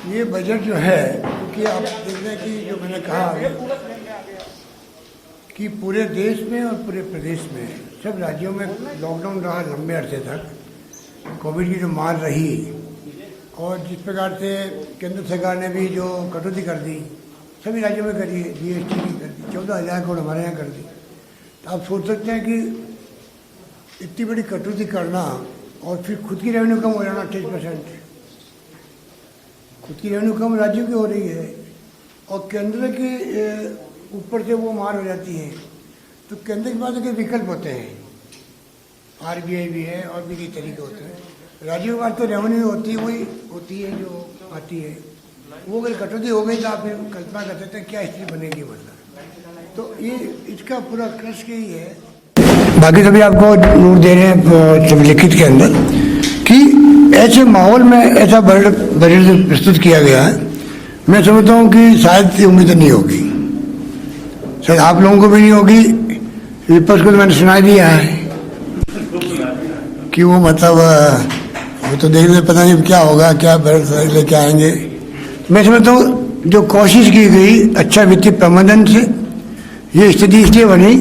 ये बजट जो है, क्योंकि आप देख रहे हैं कि जो मैंने कहा कि पूरे देश में और पूरे प्रदेश में सब राज्यों में लॉकडाउन रहा लंबे अरसे तक। कोविड की जो मार रही और जिस प्रकार से केंद्र सरकार ने भी जो कटौती कर दी, सभी राज्यों में करी है, जीएसटी की कर दी, 14,000 करोड़ हमारे यहाँ कर दी। तो आप सोच सकते हैं कि इतनी बड़ी कटौती करना और फिर खुद की रेवेन्यू कम हो जाना 28%। खुद की रेवेन्यू कम राज्यों की हो रही है और केंद्र के ऊपर से वो मार हो जाती है। तो केंद्र के पास के विकल्प होते हैं, आरबीआई भी है और भी कई तरीके होते हैं। राज्यों के पास तो रेवेन्यू होती है, वही होती है जो आती है। वो अगर कटौती हो गई तो आप फिर कल्पना कर सकते हैं क्या स्थिति बनेगी मतलब। तो ये इसका पूरा क्रश यही है। बाकी सभी आपको नोट दे रहे हैं लिखित के अंदर कि ऐसे माहौल में ऐसा बजट प्रस्तुत किया गया है। मैं समझता हूँ कि शायद उम्मीद नहीं होगी, शायद आप लोगों को भी नहीं होगी। विपक्ष को तो मैंने सुना दिया है कि वो मतलब वो तो देख रहे, पता नहीं क्या होगा, क्या बजट लेके आएंगे। मैं समझता हूँ जो कोशिश की गई अच्छा वित्तीय प्रबंधन से ये स्थिति इसलिए बनी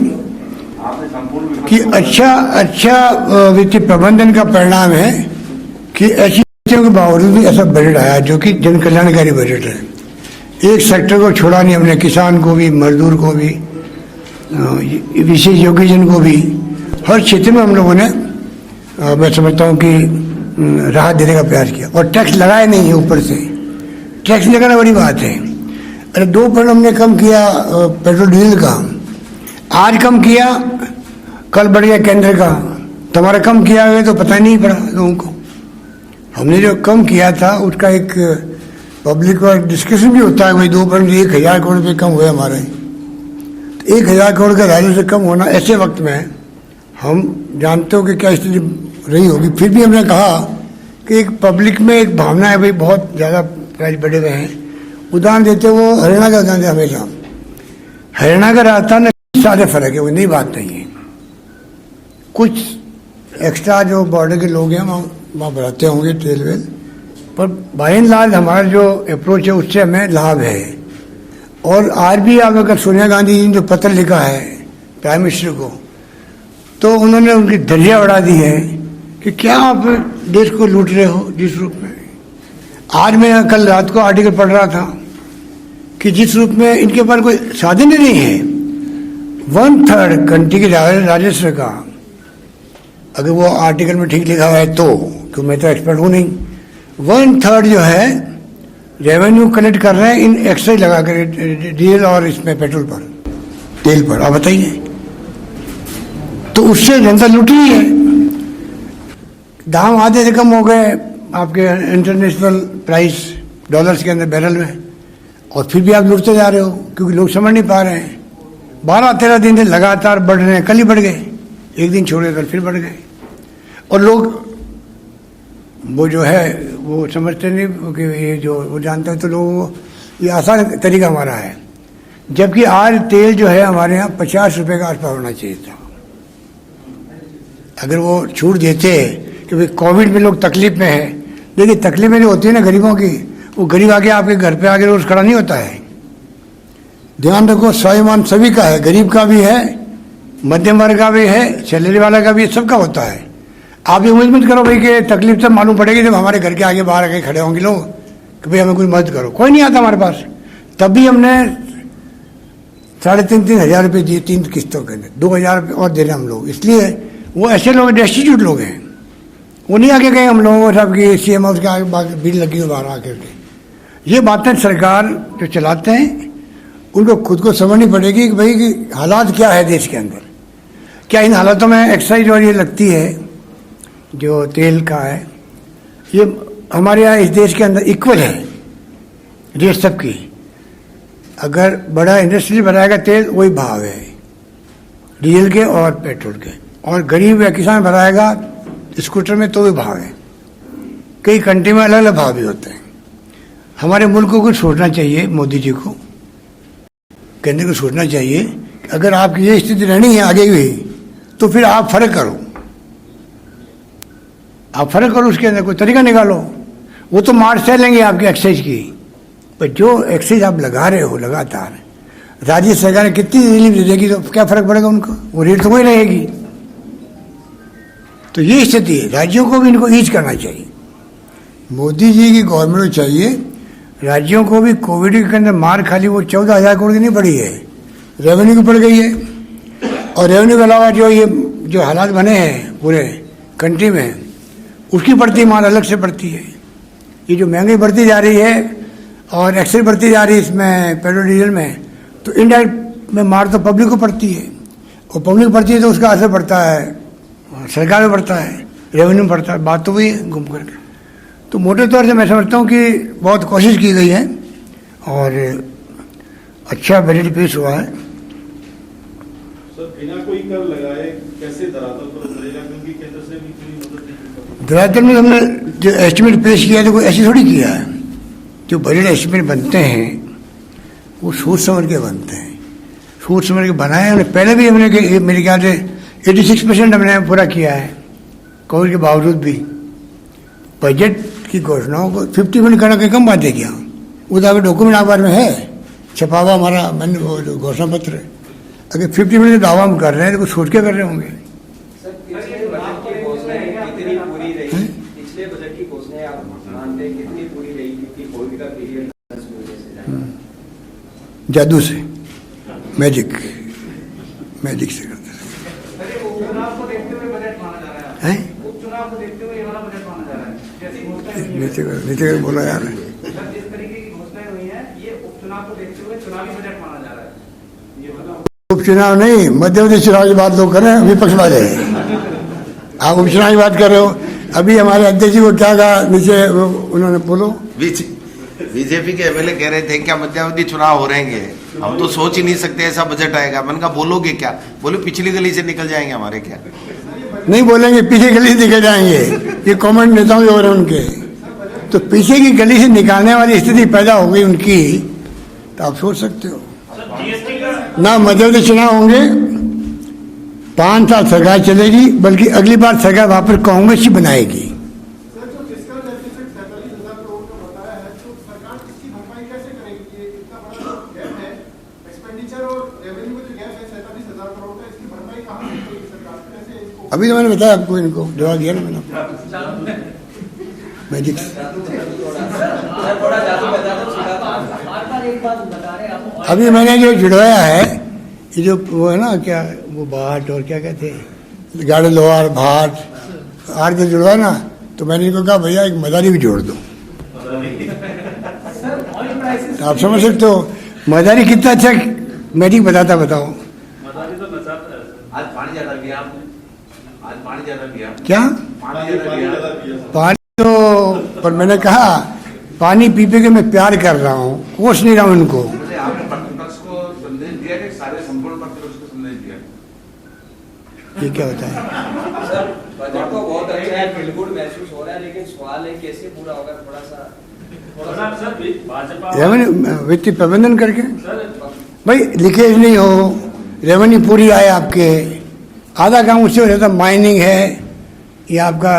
कि अच्छा वित्तीय प्रबंधन का परिणाम है कि ऐसी स्थितियों के बावजूद भी ऐसा बजट आया जो कि जन कल्याणकारी बजट है। एक सेक्टर को छोड़ा नहीं हमने, किसान को भी, मजदूर को भी, विशेष योग्यजन को भी, हर क्षेत्र में हम लोगों ने मैं समझता हूँ कि राहत देने का प्रयास किया। और टैक्स लगाए नहीं है, ऊपर से टैक्स लगाना बड़ी बात है। अरे 2% हमने कम किया पेट्रोल डीजल का, आज कम किया, कल बढ़ गया केंद्र का। तुम्हारा कम किया है तो पता नहीं पड़ा लोगों को। हमने जो कम किया था उसका एक पब्लिक और डिस्कशन भी होता है, भाई 2% 1,000 करोड़ रुपये कम हुए हमारे। तो 1,000 करोड़ का राजस्व से कम होना ऐसे वक्त में, हम जानते हो कि क्या स्थिति रही होगी। फिर भी हमने कहा कि एक पब्लिक में एक भावना है, भाई बहुत ज़्यादा प्राइस बढ़े हुए हैं। उदाहरण देते वो हरियाणा का उदाहरण देते हमेशा। हरियाणा का राजस्थान में सारे फर्क है, वो नई बात नहीं है। कुछ एक्स्ट्रा जो बॉर्डर के लोग हैं वहाँ बढ़ाते होंगे तेल वेल, पर बाय एंड लार्ज हमारा जो अप्रोच है उससे हमें लाभ है। और आज भी आप अगर सोनिया गांधी जी ने जो पत्र लिखा है प्राइम मिनिस्टर को, तो उन्होंने उनकी दर्जा बढ़ा दी है कि क्या आप देश को लूट रहे हो जिस रूप में। आज मैं कल रात को आर्टिकल पढ़ रहा था कि जिस रूप में इनके पास कोई साधन ही नहीं है, 1/3 कंट्री के राजस्व का, अगर वो आर्टिकल में ठीक लिखा हुआ है तो, क्योंकि मैं तो एक्सपर्ट हूँ नहीं, 1/3 जो है रेवेन्यू कलेक्ट कर रहे हैं इन एक्साइज लगा कर डीजल और इसमें पेट्रोल पर, तेल पर। आप बताइए, तो उससे जनता लूट रही है। दाम आधे से कम हो गए आपके इंटरनेशनल प्राइस डॉलर्स के अंदर बैरल में, और फिर भी आप लूटते जा रहे हो क्योंकि लोग समझ नहीं पा रहे हैं। 12-13 दिन से लगातार बढ़ रहे हैं, कल ही बढ़ गए, एक दिन छोड़े कल फिर बढ़ गए। और लोग वो जो है वो समझते नहीं कि ये जो वो जानते हैं, तो लोगों को ये आसान तरीका हमारा है। जबकि आज तेल जो है हमारे यहाँ 50 रुपये का आसपास होना चाहिए था। अगर वो छूट देते कि भाई कोविड में लोग तकलीफ में है, देखिए तकलीफ में जो होती है ना गरीबों की, वो गरीब आके आपके घर पे आके रोज खड़ा नहीं होता है। ध्यान रखो, स्वाभिमान सभी का है, गरीब का भी है, मध्यम वर्ग का भी है, सैलरी वाला का भी है, सबका होता है। आप ये उम्मीद मत करो भाई कि तकलीफ तब मालूम पड़ेगी जब हमारे घर के आगे बाहर आके खड़े होंगे लोग कि भाई हमें कुछ मदद करो। कोई नहीं आता हमारे पास। तब भी हमने 3,500 हज़ार रुपये दिए 3 किस्तों के अंदर, 2,000 रुपये और दे रहे हम लोग। इसलिए वो ऐसे लोग डेस्टिट्यूट लोग हैं, वो नहीं आके गए हम लोगों को सब की CM हाउस के आगे भीड़ लगी हुई बाहर आकर के। ये बातें सरकार जो चलाते हैं उनको खुद को समझनी पड़ेगी कि भाई कि हालात क्या है देश के अंदर। क्या इन हालातों में एक्साइज और ये लगती है जो तेल का है, ये हमारे यहाँ इस देश के अंदर इक्वल है रेट सबकी। अगर बड़ा इंडस्ट्री बनाएगा तेल वही भाव है डीजल के और पेट्रोल के, और गरीब या किसान बनाएगा स्कूटर में तो भी भाव है। कई कंट्री में अलग अलग भाव भी होते हैं। हमारे मुल्क को कुछ सोचना चाहिए, मोदी जी को, केंद्र को सोचना चाहिए कि अगर आपकी ये स्थिति रहनी है आगे भी, तो फिर आप फर्क करो, आप फर्क करो, उसके अंदर कोई तरीका निकालो। वो तो मार्च से लेंगे आपकी एक्साइज की, पर जो एक्साइज आप लगा रहे हो लगातार, राज्य सरकार कितनी रिलीफ दे देगी तो क्या फर्क पड़ेगा उनको, वो रेट तो वही रहेगी। तो ये स्थिति है, राज्यों को भी इनको ईज करना चाहिए। मोदी जी की गवर्नमेंट को चाहिए राज्यों को भी कोविड के अंदर मार खाली वो 14,000 करोड़ की नहीं पड़ी है, रेवेन्यू की पड़ गई है। और रेवेन्यू के अलावा जो हालात बने हैं पूरे कंट्री में, उसकी पड़ती मार अलग से पड़ती है। ये जो महंगाई बढ़ती जा रही है और एक्सेस बढ़ती जा रही है इसमें पेट्रोल डीजल में, तो इनडायरेक्ट में मार तो पब्लिक को पड़ती है, और पब्लिक पड़ती है तो उसका असर पड़ता है सरकार में पड़ता है, रेवेन्यू में पड़ता है। बात तो वही है घूम करके। तो मोटे तौर से मैं समझता हूँ कि बहुत कोशिश की गई है और अच्छा बजट पेश हुआ है। सर, बिना कोई कर लगाए कैसे धरातल पर उतरेगा, क्योंकि केंद्र से भी कोई मदद नहीं। धरातल में हमने जो एस्टिमेट पेश किया है तो कोई ऐसे थोड़ी किया है। जो बजट एस्टिमेट बनते हैं वो सोच समझ के बनते हैं, सोच समझ के बनाए हमने। पहले भी हमने मेरे ख्याल से 86% हमने पूरा किया है कोविड के बावजूद भी। बजट की घोषणाओं को 50% करना कहीं कम बात है क्या? वो तो अगर डॉक्यूमेंट अखबार में है छपा हुआ हमारा घोषणा पत्र है। अगर 50% दावा हम कर रहे हैं तो कुछ सोच के कर रहे होंगे। जादू से, मैजिक से करते हैं। नीति बोला यार उपचुनाव नहीं, मध्य प्रदेश चुनाव की बात लोग कर रहे हैं, विपक्ष वाले। आप उपचुनाव की बात कर रहे हो। अभी हमारे अध्यक्ष जी को क्या कहा नीचे, उन्होंने बोलो बीजेपी के एमएलए कह रहे थे क्या मध्यावधि चुनाव हो रहेंगे, हम तो सोच ही नहीं सकते ऐसा बजट आएगा। मैंने कहा बोलोगे क्या? बोले पिछली गली से निकल जाएंगे हमारे। क्या नहीं बोलेंगे, पीछे गली से निकल जाएंगे। ये कमेंट नेताओं के हो रहे हैं उनके। तो पीछे की गली से निकालने वाली स्थिति पैदा हो गई उनकी, तो आप सोच सकते हो ना। मध्य चुनाव होंगे, 5 साल सरकार चलेगी, बल्कि अगली बार सरकार वापस कांग्रेस ही बनाएगी। अभी तो मैंने बताया आपको, इनको जवाब दिया ना मैंने। मैजिक अभी मैंने जो जुड़वाया है, ये जो वो है ना, क्या वो भाट और क्या कहते हैं, गाड़े लोहार भाट आर जो जुड़वा ना, तो मैंने इनको कहा भैया एक मदारी भी जोड़ दो। तो आप समझ सकते हो मदारी कितना अच्छा मैजिक बताता। बताओ क्या पानी तो, पर मैंने कहा पानी पी पी के मैं प्यार कर रहा हूँ, कोस नहीं रहा हूँ उनको। ये क्या होता है? बजट तो बहुत अच्छा है, बिल्कुल महसूस हो रहा है, लेकिन सवाल है कैसे पूरा होगा। थोड़ा सा वित्तीय प्रबंधन करके भाई लीकेज नहीं हो, रेवेन्यू पूरी आए आपके। आधा काम उससे हो जाता, माइनिंग है, ये आपका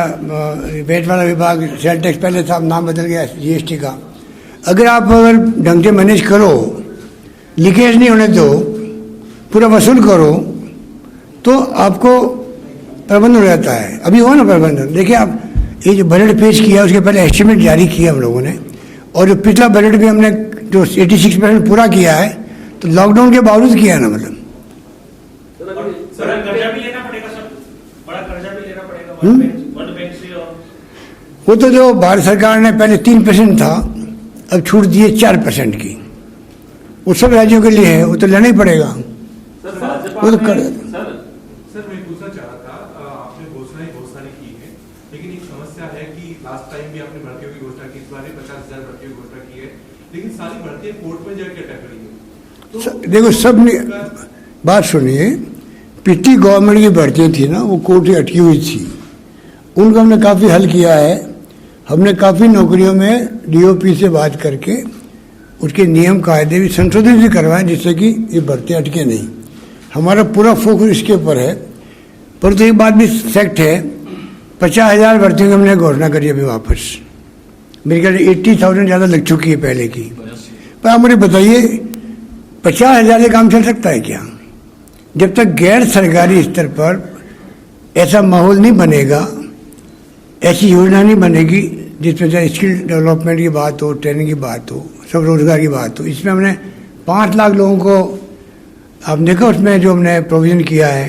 वेट वाला विभाग, सेल टैक्स पहले था, नाम बदल गया जीएसटी का। अगर ढंग से मैनेज करो, लीकेज नहीं होने दो, पूरा वसूल करो, तो आपको प्रबंधन हो जाता है। अभी हो ना प्रबंधन। देखिए आप ये जो बजट पेश किया उसके पहले एस्टिमेट जारी किया हम लोगों ने, और जो पिछला बजट भी हमने जो 86% पूरा किया है, तो लॉकडाउन के बावजूद किया है ना। मतलब कर्जा भी लेना पड़ेगा, सब बड़ा कर्जा भी लेना पड़ेगा वर्ल्ड बैंक से। और वो तो जो भारत सरकार ने पहले 3% था, अब छूट दिए 4% की, वो सब राज्यों के लिए है, वो तो लेना ही पड़ेगा। वो तो कर सर मैं पूछना चाह रहा था, आपने घोषणा की है, लेकिन एक समस्या है कि लास्ट टाइम भी आपने भर्तियों की घोषणा की, इस बार भी 50,000 भर्तियों की घोषणा की है, लेकिन सारी भर्तियां कोर्ट में जाकर अटक रही है। तो देखो सब ने बात सुनिए, पिछली गवर्नमेंट की भर्तियाँ थी ना, वो कोर्ट से अटकी हुई थी, उनको हमने काफ़ी हल किया है। हमने काफ़ी नौकरियों में डीओपी से बात करके उसके नियम कायदे भी संशोधित भी करवाएं, जिससे कि ये भर्तियाँ अटके नहीं। हमारा पूरा फोकस इसके ऊपर है। परंतु एक बात भी फैक्ट है, 50,000 भर्तियों की हमने घोषणा करी अभी वापस। मेरे ख्याल 80,000 ज़्यादा लग चुकी है पहले की। पर आप मुझे बताइए 50,000 से काम चल सकता है क्या? जब तक गैर सरकारी स्तर पर ऐसा माहौल नहीं बनेगा, ऐसी योजना नहीं बनेगी जिसमें से स्किल डेवलपमेंट की बात हो, ट्रेनिंग की बात हो, सब रोजगार की बात हो। इसमें हमने 5 लाख लोगों को आप देखा उसमें जो हमने प्रोविजन किया है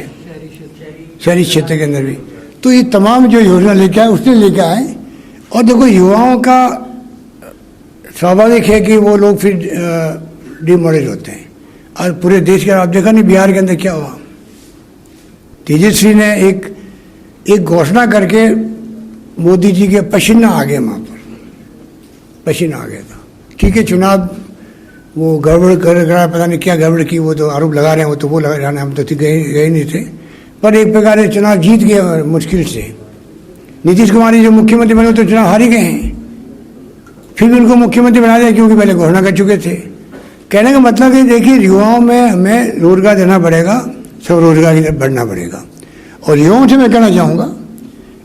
शहरी क्षेत्र के अंदर भी। तो ये तमाम जो योजना लेके आए उसने लेके आए। और देखो युवाओं का स्वाभाविक है कि वो लोग फिर डिमोरलाइज होते हैं। और पूरे देश के आप देखा नहीं बिहार के अंदर क्या हुआ, तेजस्वी ने एक घोषणा करके मोदी जी के पसीना आ गया, वहाँ पर पसीना आ गया था। ठीक है, चुनाव वो गड़बड़ कर रहा, पता नहीं क्या गड़बड़ की, वो तो आरोप लगा रहे हैं, वो तो वो लगा रहे हैं, हम तो गए नहीं थे। पर एक प्रकार से चुनाव जीत गए मुश्किल से। नीतीश कुमार जी जो मुख्यमंत्री बने तो चुनाव हार ही गए हैं, फिर भी उनको मुख्यमंत्री बना दिया क्योंकि पहले घोषणा कर चुके थे। कहने का मतलब है देखिए युवाओं में हमें रोजगार देना पड़ेगा, सब रोजगार की तरफ बढ़ना पड़ेगा। और युवाओं से मैं कहना चाहूँगा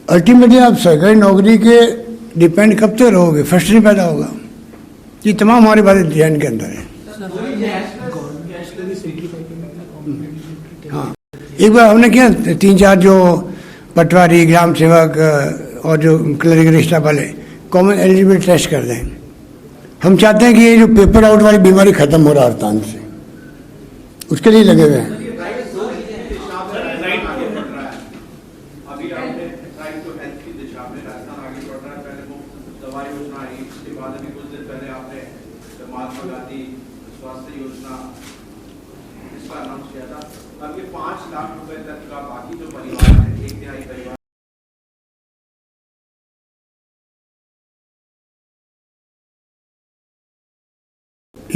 अल्टीमेटली आप सरकारी नौकरी के डिपेंड कब तक रहोगे, फर्स्ट नहीं पैदा होगा। ये तमाम हमारी बातें ध्यान के अंदर है। हाँ, एक बार हमने किया 3-4 जो पटवारी, ग्राम सेवक और जो क्लरिकल स्टाफ वाले कॉमन एलिजिबिलिटी टेस्ट कर दें। हम चाहते हैं कि ये जो पेपर आउट वाली बीमारी खत्म हो रहा है हड़ताल से, उसके लिए लगे हुए हैं। अब ये 5 लाख रुपए तक का बाकी जो परिवार है, 1/3 परिवार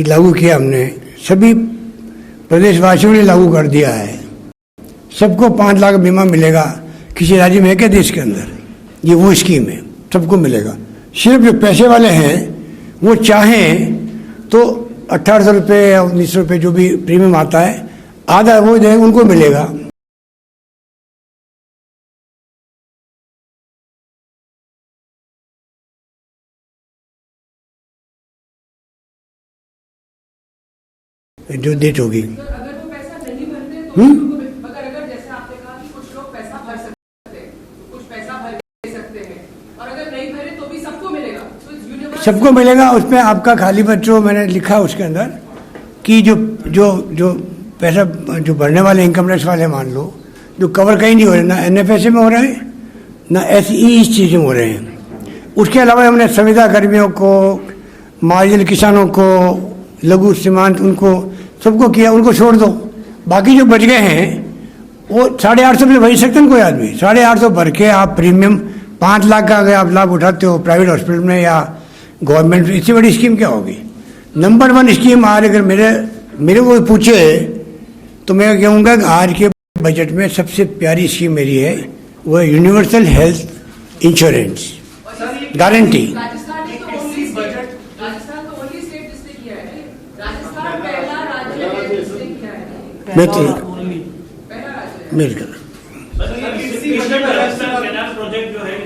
लागू किया हमने, सभी प्रदेशवासियों ने लागू कर दिया है। सबको 5 लाख बीमा मिलेगा। किसी राज्य में है क्या देश के अंदर? ये वो स्कीम है, सबको मिलेगा। सिर्फ जो पैसे वाले हैं वो चाहें तो 1800 रुपये या 1900 रुपये जो भी प्रीमियम आता है आधा वो जो है उनको मिलेगा। जो डेट होगी। अगर वो पैसा नहीं भरते तो अगर जैसे आपने कहा कि कुछ लोग पैसा भर सकते हैं, कुछ पैसा भर दे सकते हैं, और अगर नहीं भरे तो भी सबको मिलेगा। तो यूनिवर्सल सबको मिलेगा। उसमें आपका खाली बच्चों मैंने लिखा उसके अंदर कि जो जो जो पैसा जो भरने वाले इनकम टैक्स वाले मान लो जो कवर कहीं नहीं हो रहे, ना NFSA में हो रहे हैं ना SE इस चीज़ में हो रहे हैं। उसके अलावा हमने संविदा कर्मियों को, मार्जिनल किसानों को, लघु सीमांत उनको सबको किया, उनको छोड़ दो। बाकी जो बच गए हैं वो 850 में भर सकते हैं कोई आदमी। 850 भर के आप प्रीमियम 5 लाख का अगर आप लाभ उठाते हो प्राइवेट हॉस्पिटल में या गवर्नमेंट में, इससे बड़ी स्कीम क्या होगी? नंबर 1 स्कीम आज अगर मेरे को पूछे तो मैं कहूँगा कि आज के बजट में सबसे प्यारी स्कीम मेरी है वो है universal health insurance guarantee. Rajasthan तो ओनली स्टेट जिसने किया है, राजस्थान पहला राज्य है जिसने किया है, मैं तो पहला राज्य है। मिलकर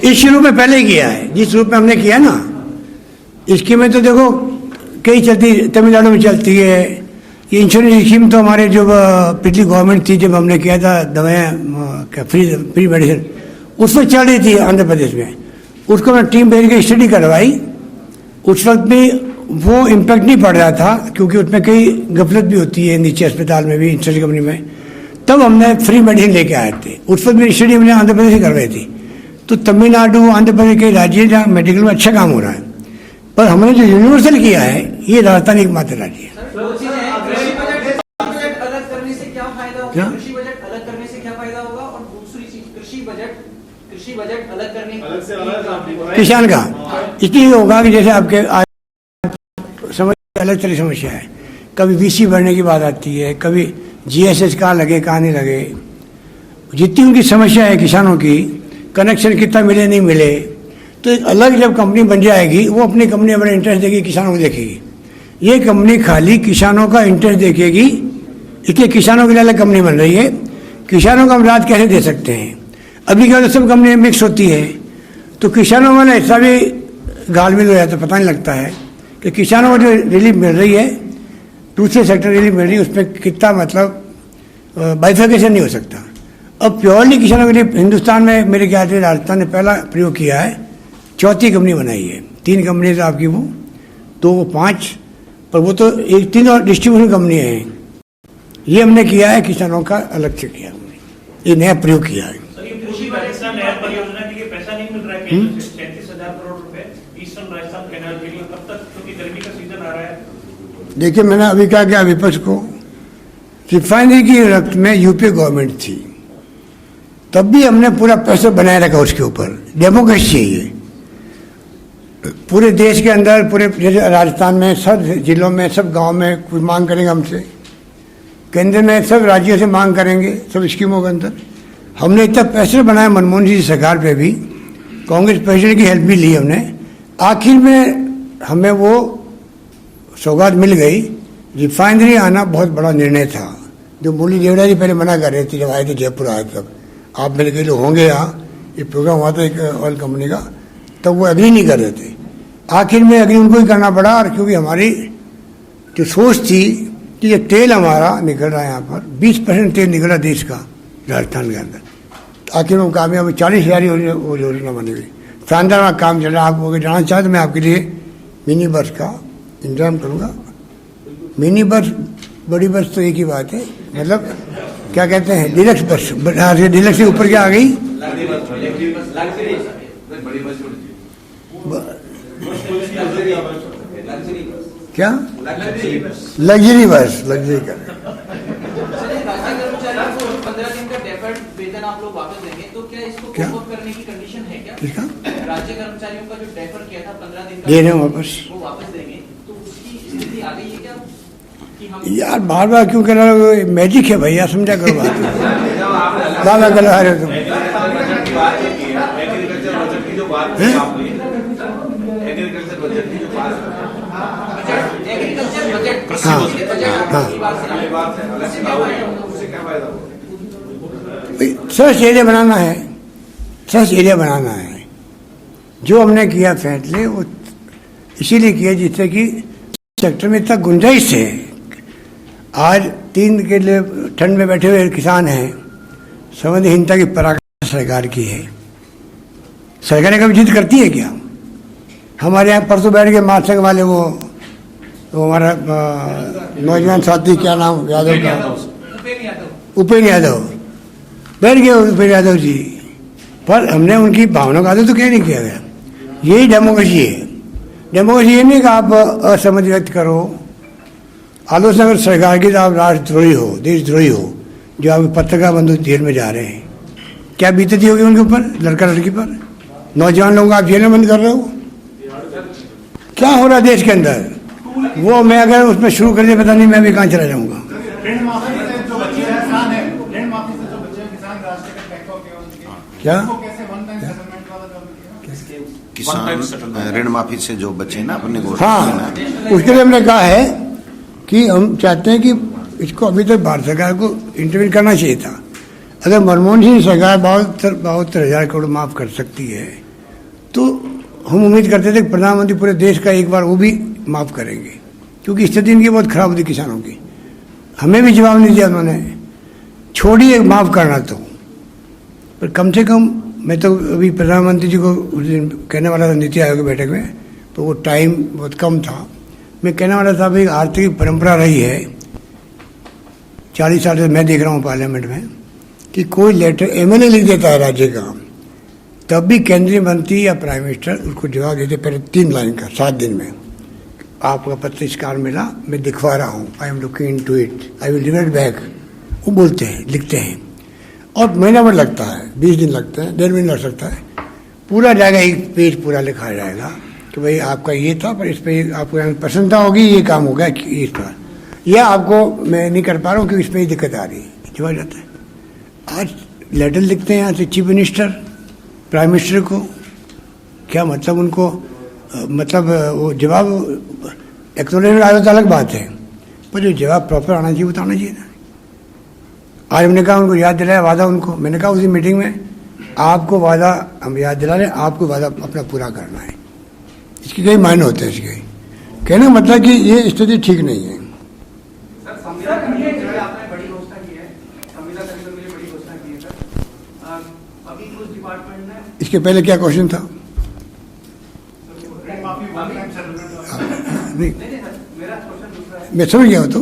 इस रूप में पहले किया है, जिस रूप में हमने किया ना इसकी में तो देखो कई चलती, तमिलनाडु में चलती है ये इंश्योरेंस स्कीम। तो हमारे जो पिछली गवर्नमेंट थी जब हमने किया था दवाएं फ्री मेडिसिन उस पर चल रही थी आंध्र प्रदेश में। उसको मैं टीम भेज के स्टडी करवाई। उस वक्त भी वो इम्पैक्ट नहीं पड़ रहा था क्योंकि उसमें कई गफलत भी होती है नीचे अस्पताल में भी, इंश्योरेंस कंपनी में। तब हमने फ्री मेडिसिन लेके आए थे। उस वक्त मेरी स्टडी हमने आंध्र प्रदेश से करवाई थी। तो तमिलनाडु, आंध्र प्रदेश के राज्य जहाँ मेडिकल में अच्छा काम हो रहा है, पर हमने जो यूनिवर्सल किया है ये राजस्थान एकमात्र राज्य है। अलग करने से क्या फायदा होगा? क्या? कृषि बजट अलग करने से क्या फायदा होगा? और दूसरी चीज कृषि बजट अलग करने अलग से अलग आपने बोला है। किसान का इसलिए होगा कि जैसे आपके आज समस्या अलग तरह की समस्या है। कभी VC बढ़ने की बात आती है, कभी GSS कहाँ लगे कहाँ नहीं लगे। जितनी उनकी समस्या है किसानों की, कनेक्शन कितना मिले नहीं मिले, तो एक अलग जब कंपनी बन जाएगी वो अपनी कंपनी अपना इंटरेस्ट देगी, किसानों को देखेगी। ये कंपनी खाली किसानों का इंटरेस्ट देखेगी, इसलिए किसानों के लिए अलग कंपनी बन रही है। किसानों को हम राहत कैसे दे सकते हैं? अभी क्या सब कंपनी मिक्स होती है तो किसानों वाला हिस्सा भी घालमिल हो जाता है, पता नहीं लगता है कि किसानों को जो रिलीफ मिल रही है, दूसरे सेक्टर रिलीफ मिल रही है, उसमें कितना मतलब बाइफिकेशन नहीं हो सकता। अब प्योरली किसानों के लिए हिंदुस्तान में मेरे ख्याल से राजस्थान ने पहला प्रयोग किया है, चौथी कंपनी बनाई है। 3 कंपनी तो आपकी वो 2 वो 5, पर वो तो एक 3 और डिस्ट्रीब्यूशन कंपनी है। ये हमने किया है, किसानों का अलग से किया हमने, ये नया प्रयोग किया है। सर, ये पूर्वी राजस्थान नहर परियोजना के लिए पैसा नहीं मिल रहा है केंद्र से, 37,000 करोड़ रुपए ईस्टर्न राजस्थान कैनाल के लिए, कब तक, क्योंकि गर्मी का सीजन आ रहा है। देखिए, मैंने अभी कहा क्या विपक्ष को, रिफाइनरी की रक्त में यूपी गवर्नमेंट थी, तब भी हमने पूरा पैसा बनाए रखा उसके ऊपर। डेमोक्रेसी चाहिए पूरे देश के अंदर, पूरे जैसे राजस्थान में सब जिलों में, सब गांव में कोई मांग करेंगे हमसे, केंद्र में सब राज्यों से मांग करेंगे, सब स्कीमों के अंदर। हमने इतना पैसे बनाया मनमोहन जी सरकार पे भी, कांग्रेस प्रेसिडेंट की हेल्प भी ली हमने। आखिर में हमें वो सौगात मिल गई। रिफाइनरी आना बहुत बड़ा निर्णय था, जो मुरली देवड़ा जी पहले मना कर रहे थे जब आए थे जयपुर आए तब। आप मेरे कई लोग होंगे यहाँ, ये प्रोग्राम हुआ था एक ऑयल कंपनी का, तब वो एग्री नहीं कर रहे थे। आखिर में एग्री उनको ही करना पड़ा, और क्योंकि हमारी जो सोच थी कि ये तेल हमारा निकल रहा है, यहाँ पर 20% तेल निकला देश का राजस्थान के अंदर, तो आखिर में कामयाब 40,000 योजना बनी हुई। शानदार काम चल रहा है। आप अगर जाना चाहें तो मैं आपके लिए मिनी बस का इंतजाम करूँगा। मिनी बस, बड़ी बस तो एक ही बात है, मतलब क्या कहते हैं, डिलक्स बस। डिलक्स से ऊपर क्या आ गई, क्या लग्जरी बस, लग्जरी कर। कर्मचारियों को 15 दिन का डेफर्ड वेतन आप लोग वापस देंगे, तो क्या इसको क्या? कोप करने की कंडीशन है क्या? इसका राज्य कर्मचारियों का जो डेफर किया था 15 दिन का, दे रहे हैं वापस। वो वापस देंगे, तो उसकी स्थिति आ गई है क्या कि हम यार बार बार क्यों कर रहे हो, मैजिक है भैया, समझा करो बात। लाला कर रहे हो तुम। एग्रीकल्चर बजट, हाँ, हाँ। सर्च एरिया बनाना है, सर्च एरिया बनाना है। जो हमने किया फैसले वो इसीलिए किया जिससे कि सेक्टर में इतना गुंजाइश है। आज 3 के लिए ठंड में बैठे हुए किसान हैं, संवेदनहीनता की पराकाष्ठा सरकार की है। सरकारें कभी जिद करती है क्या? हमारे यहाँ परसों बैठ के महासंघ वाले वो हमारा नौजवान साथी, क्या नाम यादव का, उपेंद्र यादव, बैठ गए उपेंद्र यादव जी, पर हमने उनकी भावनाओं का आदर तो क्या नहीं किया गया। यही डेमोक्रेसी है। डेमोक्रेसी ये नहीं कि आप असहमति व्यक्त करो, आलोचना अगर सरकार की, तो आप राष्ट्रद्रोही हो, देशद्रोही हो। जो आप पत्रकार बंधु जेल में जा रहे हैं, क्या बीतती होगी उनके ऊपर, लड़का लड़की पर, नौजवान लोगों को आप जेल में बंद कर रहे हो। क्या हो रहा है देश के अंदर, वो मैं अगर उसमें शुरू कर दिया, पता नहीं मैं भी कहाँ चला जाऊंगा। क्या किसान ऋण माफी से जो बचे ना अपने को, हाँ, उसके लिए हमने कहा है कि हम चाहते हैं कि इसको अभी तक भारत सरकार को इंटरव्यू करना चाहिए था। अगर मनमोहन सिंह सरकार 72,000 करोड़ माफ कर सकती है, तो हम उम्मीद करते थे कि प्रधानमंत्री पूरे देश का एक बार वो भी माफ करेंगे, क्योंकि स्थिति इनकी बहुत खराब होती किसानों की। हमें भी जवाब नहीं दिया उन्होंने, छोड़िए माफ करना तो, पर कम से कम मैं तो अभी प्रधानमंत्री जी को उस दिन कहने वाला था नीति आयोग की बैठक में, तो वो टाइम बहुत कम था। मैं कहने वाला था भाई, आर्थिक परंपरा रही है 40 साल से, मैं देख रहा हूँ पार्लियामेंट में, कि कोई लेटर एमएलए लिख देता है राज्य का, तब भी केंद्रीय मंत्री या प्राइम मिनिस्टर उसको जवाब देते पहले 3 लाइन का 7 दिन में। आपका पत्र इस कार मिला, मैं दिखवा रहा हूँ, I am looking into it, I will revert back. वो बोलते हैं, लिखते हैं, और महीना भर लगता है, 20 दिन लगते हैं, 1.5 महीना लग सकता है, पूरा जाएगा, 1 पेज पूरा लिखा जाएगा कि भाई आपका ये था, पर इस पर आपको प्रसन्नता होगी, ये काम होगा इस पर, या आपको मैं नहीं कर पा रहा हूँ क्योंकि इसमें दिक्कत आ रही है, जवाब जाता है। आज लेटर लिखते हैं यहाँ से चीफ मिनिस्टर प्राइम मिनिस्टर को, क्या मतलब उनको मतलब वो जवाब एक्नॉलेजमेंट आया तो अलग बात है, पर जो जवाब प्रॉपर आना चाहिए वो तो आना चाहिए ना। आज हमने कहा उनको याद दिलाया वादा उनको, मैंने कहा उसी मीटिंग में, आपको वादा हम याद दिला रहे हैं, आपको वादा अपना पूरा करना है। इसके कई मायने होते हैं इसके, कहने का मतलब कि ये स्थिति ठीक नहीं है। सर संविदा कर्मियों के लिए आपने बड़ी घोषणा की है, संविदा कर्मियों के लिए बड़ी घोषणा की है सर। अभी कुछ डिपार्टमेंट ने इसके पहले क्या क्वेश्चन था? नहीं, सर मेरा क्वेश्चन दूसरा है। मैं समझ गया हूं। तो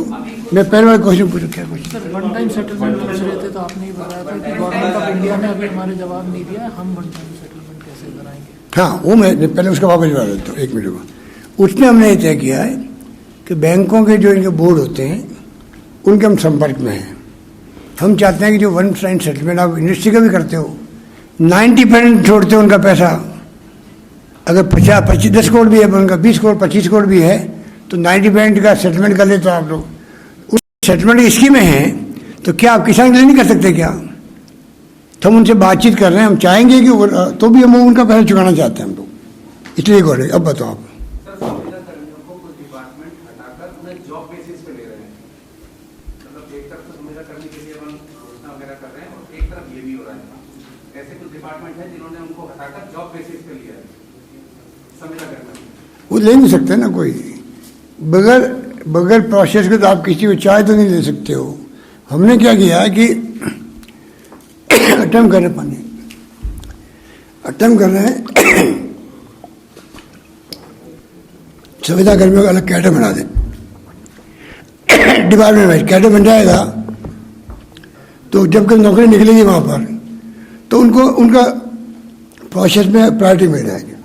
मैं पहले वाला क्वेश्चन पूछूं, क्या question? Sir one time settlement पूछ रहे थे, तो आपने ही बताया था कि गवर्नमेंट ऑफ इंडिया ने अभी हमारे जवाब नहीं दिया, हम वन टाइम सेटलमेंट कैसे कराएंगे? हाँ, वो मैं पहले उसका वापस जवाब देता हूँ, 1 मिनट में। उसमें हमने ये तय किया है कि बैंकों के जो इनके बोर्ड होते हैं उनके हम संपर्क में हैं। हम चाहते हैं कि जो वन टाइम सेटलमेंट आप इंडस्ट्री का भी करते हो, 90% छोड़ते हो उनका पैसा। अगर 10 करोड़ भी है उनका, 20 करोड़ 25 करोड़ भी है, तो 90% का सेटलमेंट कर लेते हो आप लोग। उस सेटलमेंट की स्कीमें हैं, तो क्या आप किसान के लिए नहीं कर सकते क्या? तो हम उनसे बातचीत कर रहे हैं, हम चाहेंगे कि तो भी हम उनका पैसा चुकाना चाहते हैं हम लोग, इसलिए बोल रहे। अब बताओ आप। सर संविदा कर्मियों को कुछ डिपार्टमेंट हटाकर उन्हें जॉब बेसिस पे ले रहे हैं। मतलब एक तरफ तो संविदा कर्मी के लिए हम घोषणा वगैरह कर रहे हैं और एक तरफ ये भी हो रहा है। ऐसे कुछ डिपार्टमेंट है जिन्होंने उनको हटाकर जॉब बेसिस पे लिया है संविदा कर्मी। वो ले नहीं सकते ना कोई, बगैर प्रोसेस के। तो आप किसी को चाहे तो नहीं ले सकते हो। हमने क्या किया है कि अटेम्प्ट कर रहे हैं संविदा कर्मियों का अलग कैडर बना दे, डिपार्टमेंट वाइज कैडर बन जाएगा। तो जब कभी नौकरी निकलेगी वहां पर, तो उनको उनका प्रोसेस में प्रायोरिटी मिल जाएगी।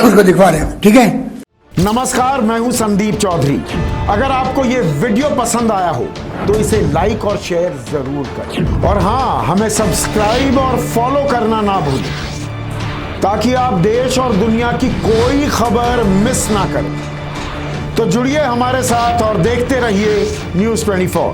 उसको दिखवा रहे हैं, ठीक है। नमस्कार, मैं हूं संदीप चौधरी। अगर आपको ये वीडियो पसंद आया हो तो इसे लाइक और शेयर जरूर करें, और हाँ, हमें सब्सक्राइब और फॉलो करना ना भूलें, ताकि आप देश और दुनिया की कोई खबर मिस ना करें। तो जुड़िए हमारे साथ और देखते रहिए News 24।